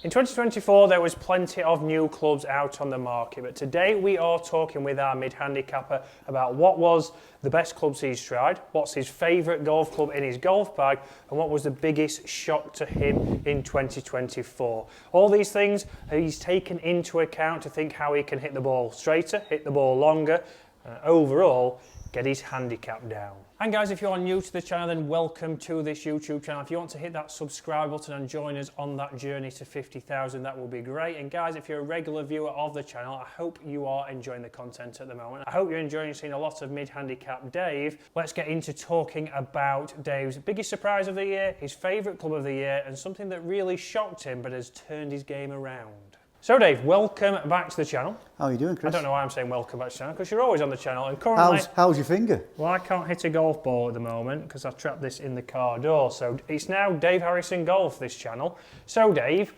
In 2024, there was plenty of new clubs out on the market, but today we are talking with our mid-handicapper about what was the best clubs he's tried, what's his favourite golf club in his golf bag, and what was the biggest shock to him in 2024. All these things he's taken into account to think how he can hit the ball straighter, hit the ball longer, and overall get his handicap down. And guys, if you're new to the channel, then welcome to this YouTube channel. If you want to hit that subscribe button and join us on that journey to 50,000, that will be great. And guys, if you're a regular viewer of the channel, I hope you are enjoying the content at the moment. I hope you're enjoying seeing a lot of mid-handicap Dave. Let's get into talking about Dave's biggest surprise of the year, his favourite club of the year, and something that really shocked him but has turned his game around. So Dave, welcome back to the channel. How are you doing, Chris? I don't know why I'm saying welcome back to the channel, because you're always on the channel. And currently, how's your finger? Well, I can't hit a golf ball at the moment because I've trapped this in the car door. So it's now Dave Harrison Golf, this channel. So Dave,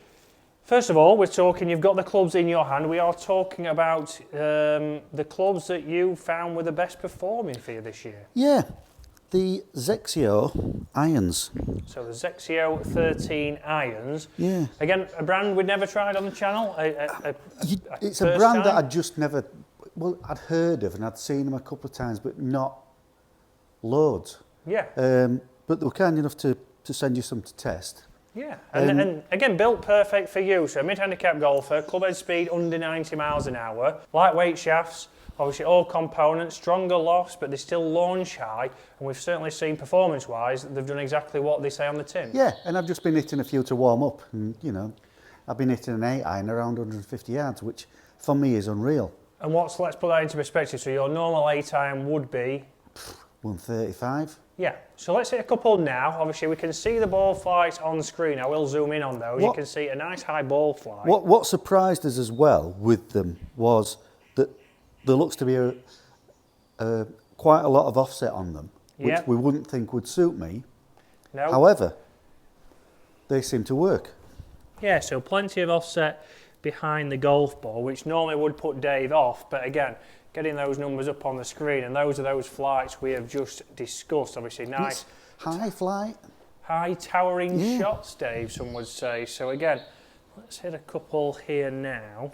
first of all, we're talking, you've got the clubs in your hand. We are talking about the clubs that you found were the best performing for you this year. Yeah, the Zexio irons. So the Zexio 13 irons. Yeah. Again, a brand we'd never tried on the channel. It's a brand that I'd just never, well, I'd heard of and I'd seen them a couple of times, but not loads. Yeah. But they were kind enough to send you some to test. Yeah, and again, built perfect for you. So mid-handicap golfer, club head speed under 90 miles an hour, lightweight shafts, obviously all components, stronger lofts, but they still launch high, and we've certainly seen performance-wise that they've done exactly what they say on the tin. Yeah, and I've just been hitting a few to warm up, and you know, I've been hitting an 8-iron around 150 yards, which for me is unreal. And let's put that into perspective, so your normal 8-iron would be? 135. Yeah, so let's hit a couple now. Obviously we can see the ball flights on screen. I will zoom in on those. You can see a nice high ball flight. What surprised us as well with them was that there looks to be quite a lot of offset on them, which we wouldn't think would suit me. No. However, they seem to work. Yeah, so plenty of offset behind the golf ball, which normally would put Dave off, but again, getting those numbers up on the screen, and those are those flights we have just discussed. Obviously, nice high flight, high towering shots, Dave, some would say. So again, let's hit a couple here now.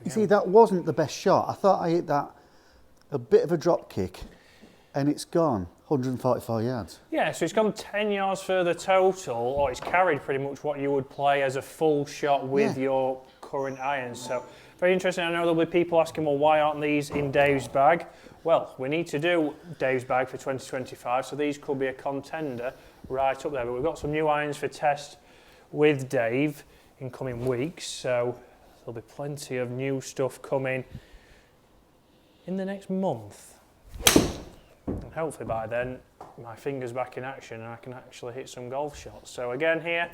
You see, that wasn't the best shot. I thought I hit that a bit of a drop kick, and it's gone 144 yards. Yeah, so it's gone 10 yards further total, or it's carried pretty much what you would play as a full shot with your current irons. So very interesting. I know there'll be people asking, well, why aren't these in Dave's bag? Well, we need to do Dave's bag for 2025, so these could be a contender right up there. But we've got some new irons for test with Dave in coming weeks, so there'll be plenty of new stuff coming in the next month. And hopefully by then, my finger's back in action and I can actually hit some golf shots. So again here.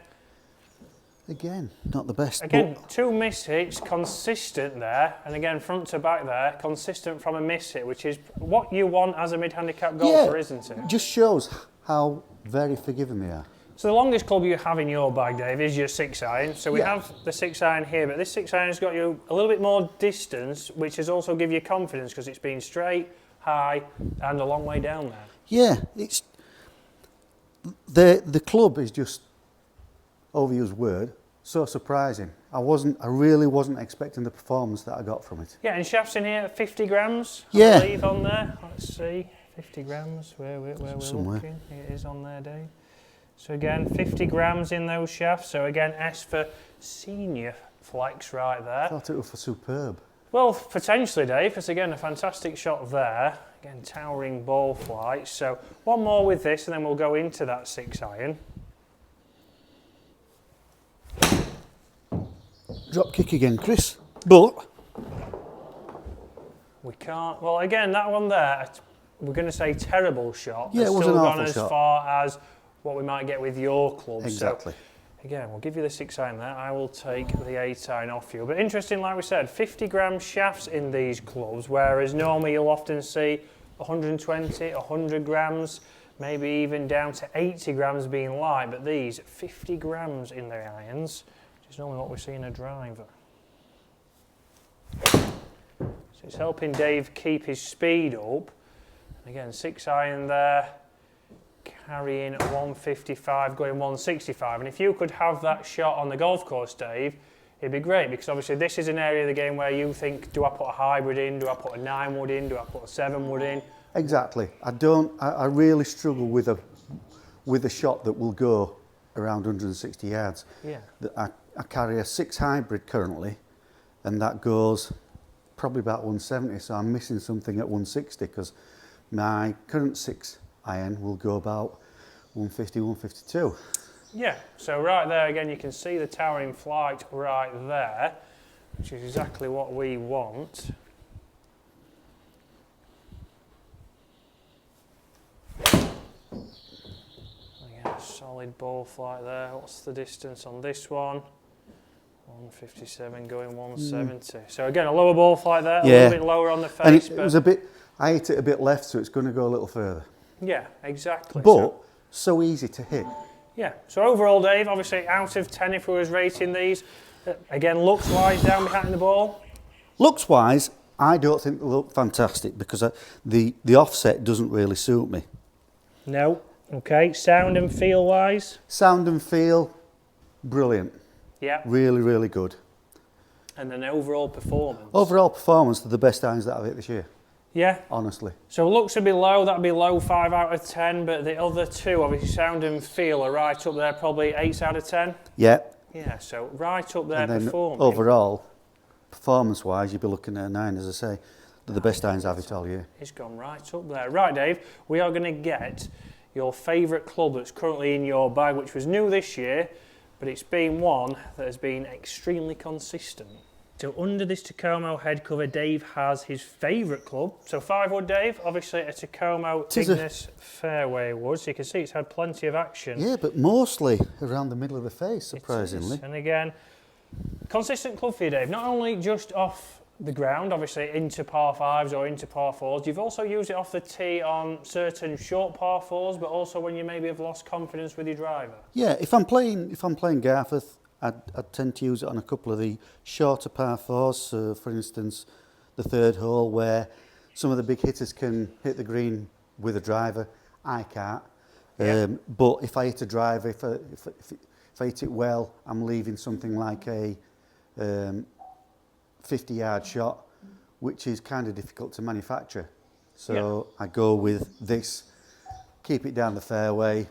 Again, not the best. Again, two miss hits, consistent there. And again, front to back there, consistent from a miss hit, which is what you want as a mid-handicap golfer, isn't it? Just shows how very forgiving they are. So the longest club you have in your bag, Dave, is your 6-iron. So we have the 6-iron here, but this 6-iron has got you a little bit more distance, which has also give you confidence because it's been straight, high, and a long way down there. Yeah, it's the club is just, overused word, so surprising. I really wasn't expecting the performance that I got from it. Yeah, and shafts in here, 50 grams, I believe, on there. Let's see, 50 grams, where we're looking. It is on there, Dave. So again, 50 grams in those shafts. So again, S for senior flex right there. I thought it was for superb. Well, potentially, Dave, because again, a fantastic shot there. Again, towering ball flight. So one more with this, and then we'll go into that 6-iron. Drop kick again, Chris. But we can't. Well, again, that one there, we're going to say terrible shot. Yeah, it was an awful shot. Still gone as far as what we might get with your club. Exactly. So, again, we'll give you the 6-iron there. I will take the 8-iron off you. But interesting, like we said, 50 gram shafts in these clubs, whereas normally you'll often see 120, 100 grams, maybe even down to 80 grams being light. But these, 50 grams in their irons, which is normally what we see in a driver. So it's helping Dave keep his speed up. And again, 6-iron there. carrying 155, going 165. And if you could have that shot on the golf course, Dave, it'd be great, because obviously this is an area of the game where you think, do I put a hybrid in, do I put a 9-wood in, do I put a 7-wood in? Exactly. I really struggle with a shot that will go around 160 yards. Yeah. I carry a 6 hybrid currently, and that goes probably about 170, so I'm missing something at 160, because my current 6 iron will go about 150, 152. Yeah, so right there again you can see the towering flight right there, which is exactly what we want. Again, solid ball flight there. What's the distance on this one? 157 going 170. So again, a lower ball flight there, a little bit lower on the face. And it was a bit, I hit it a bit left, so it's going to go a little further. Yeah, exactly. But so easy to hit. Yeah, so overall, Dave, obviously out of 10 if we was rating these, again, looks-wise, down behind the ball? Looks-wise, I don't think they look fantastic, because the offset doesn't really suit me. No. Okay, sound and feel-wise? Sound and feel, brilliant. Yeah. Really, really good. And then overall performance? Overall performance, they're the best irons that I've hit this year. Yeah. Honestly. So looks would be low, that'd be low 5 out of 10, but the other two, obviously sound and feel, are right up there, probably 8 out of 10? Yeah. Yeah, so right up there and then performing. Overall, performance-wise, you'd be looking at a 9, as I say. They're the best irons I've hit all year. It's gone right up there. Right, Dave, we are going to get your favourite club that's currently in your bag, which was new this year, but it's been one that has been extremely consistent. So under this Tacoma head cover, Dave has his favourite club. So 5-wood, Dave, obviously a Tacoma Ignis fairway wood. So you can see it's had plenty of action. Yeah, but mostly around the middle of the face, surprisingly. And again, consistent club for you, Dave. Not only just off the ground, obviously into par 5s or into par 4s, you've also used it off the tee on certain short par 4s, but also when you maybe have lost confidence with your driver. Yeah, if I'm playing Garforth, I'd tend to use it on a couple of the shorter par 4s. So, for instance, the 3rd hole, where some of the big hitters can hit the green with a driver. I can't. Yeah. But if I hit a driver, if I hit it well, I'm leaving something like a 50-yard shot, which is kind of difficult to manufacture. So I go with this, keep it down the fairway.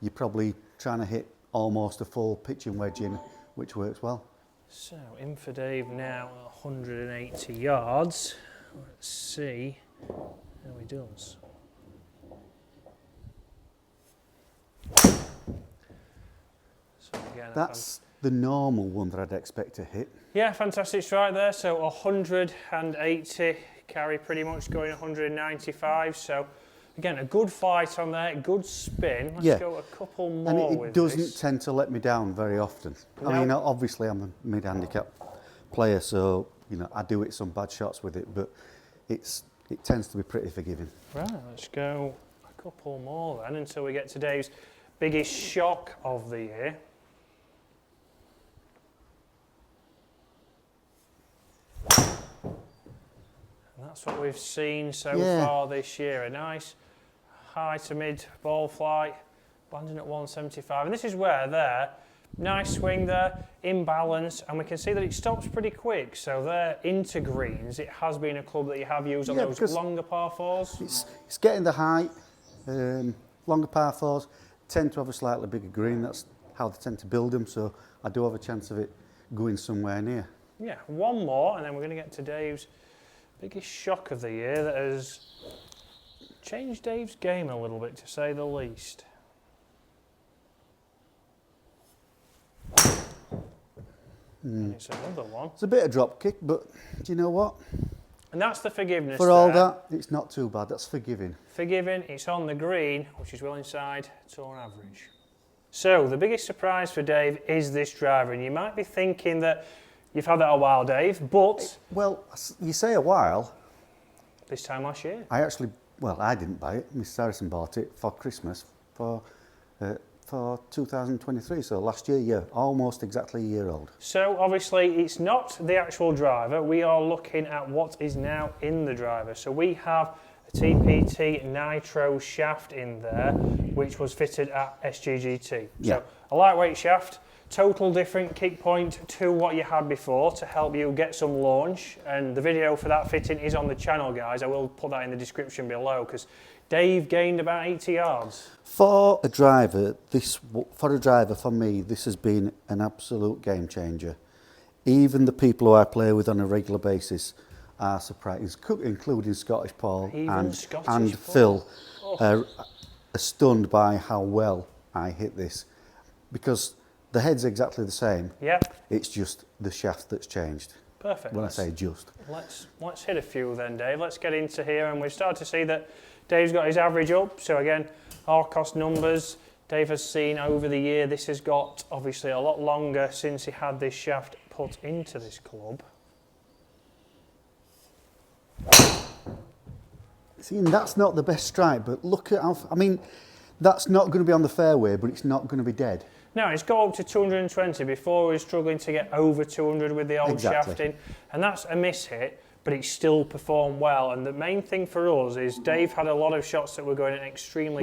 You're probably trying to hit almost a full pitching wedge in, which works well. So in for Dave now, 180 yards. Let's see how he does. So again, that's the normal one that I'd expect to hit. Yeah, fantastic strike there. So 180 carry, pretty much going 195. So again, a good flight on there, good spin. Let's go a couple more and with it doesn't this. tend to let me down very often. No. I mean, obviously I'm a mid-handicap player, so I do hit some bad shots with it, but it tends to be pretty forgiving. Right, let's go a couple more then until we get to Dave's biggest shock of the year. And that's what we've seen so far this year. A nice high to mid ball flight, landing at 175. And this is where there, nice swing there, in balance, and we can see that it stops pretty quick. So there, into greens, it has been a club that you have used on those longer par 4s. It's getting the height, longer par 4s tend to have a slightly bigger green. That's how they tend to build them, so I do have a chance of it going somewhere near. Yeah, one more, and then we're going to get to Dave's biggest shock of the year that has changed Dave's game a little bit, to say the least. And it's another one. It's a bit of drop kick, but do you know what? And that's the forgiveness. For all that, it's not too bad. That's forgiving. Forgiving, it's on the green, which is well inside tour average. So, the biggest surprise for Dave is this driver, and you might be thinking that you've had that a while, Dave, but... Well, you say a while. This time last year. I didn't buy it. Miss Harrison bought it for Christmas for 2023, so last year, yeah, almost exactly a year old. So obviously it's not the actual driver, we are looking at what is now in the driver. So we have the TPT Nitro shaft in there, which was fitted at SGGT. Yeah. So a lightweight shaft, total different kick point to what you had before to help you get some launch. And the video for that fitting is on the channel, guys. I will put that in the description below because Dave gained about 80 yards. For a driver, for me, this has been an absolute game changer. Even the people who I play with on a regular basis are surprised, including Scottish Paul and Phil, are stunned by how well I hit this. Because the head's exactly the same. Yeah. It's just the shaft that's changed. Perfect. When I say just. Let's hit a few then, Dave. Let's get into here, and we've started to see that Dave's got his average up. So again, our cost numbers. Dave has seen over the year this has got obviously a lot longer since he had this shaft put into this club. See, and that's not the best strike, but look at how, I mean, that's not going to be on the fairway, but it's not going to be dead. No, it's got up to 220 before we were struggling to get over 200 with the old shafting. And that's a miss hit, but it still performed well. And the main thing for us is Dave had a lot of shots that were going an extremely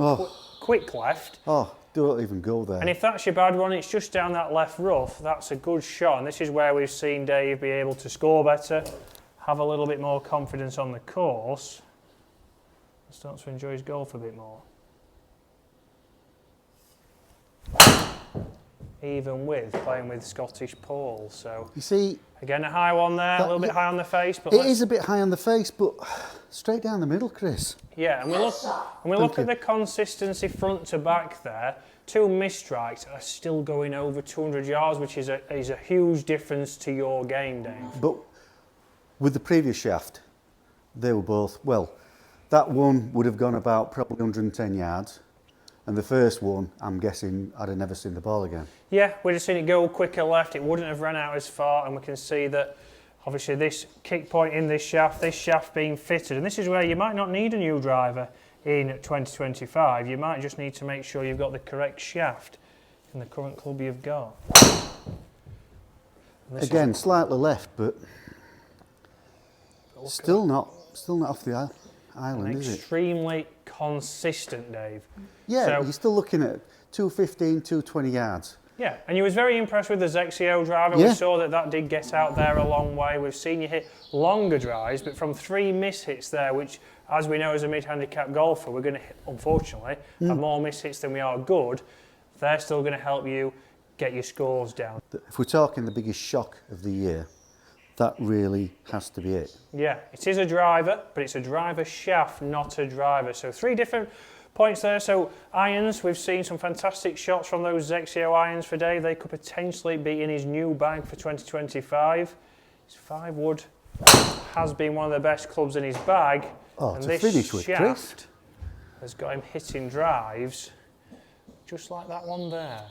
quick left. Oh, don't even go there. And if that's your bad one, it's just down that left rough. That's a good shot. And this is where we've seen Dave be able to score better, have a little bit more confidence on the course, and start to enjoy his golf a bit more. Even with playing with Scottish Paul. So you see, again, a high one there, a little bit high on the face. But it is a bit high on the face, but straight down the middle, Chris. Yeah, and we look at the consistency front to back there. 2 missed strikes are still going over 200 yards, which is a huge difference to your game, Dave. But with the previous shaft, they were both, well, that one would have gone about probably 110 yards. And the first one, I'm guessing I'd have never seen the ball again. Yeah, we'd have seen it go quicker left. It wouldn't have run out as far. And we can see that, obviously, this kick point in this shaft being fitted. And this is where you might not need a new driver in 2025. You might just need to make sure you've got the correct shaft in the current club you've got. Again, slightly left, but still not off the island, is it? Extremely consistent, Dave. Yeah, so, you're still looking at 215, 220 yards. Yeah, and you was very impressed with the Zexio driver. Yeah. We saw that did get out there a long way. We've seen you hit longer drives, but from 3 miss hits there, which, as we know as a mid-handicap golfer, we're going to, unfortunately, have more miss hits than we are good. They're still going to help you get your scores down. If we're talking the biggest shock of the year, that really has to be it. Yeah, it is a driver, but it's a driver shaft, not a driver. So 3 different points there. So irons, we've seen some fantastic shots from those Zexio irons for Dave. They could potentially be in his new bag for 2025. His 5 wood has been one of the best clubs in his bag. Oh, and to this finish with, shaft Chris, has got him hitting drives just like that one there.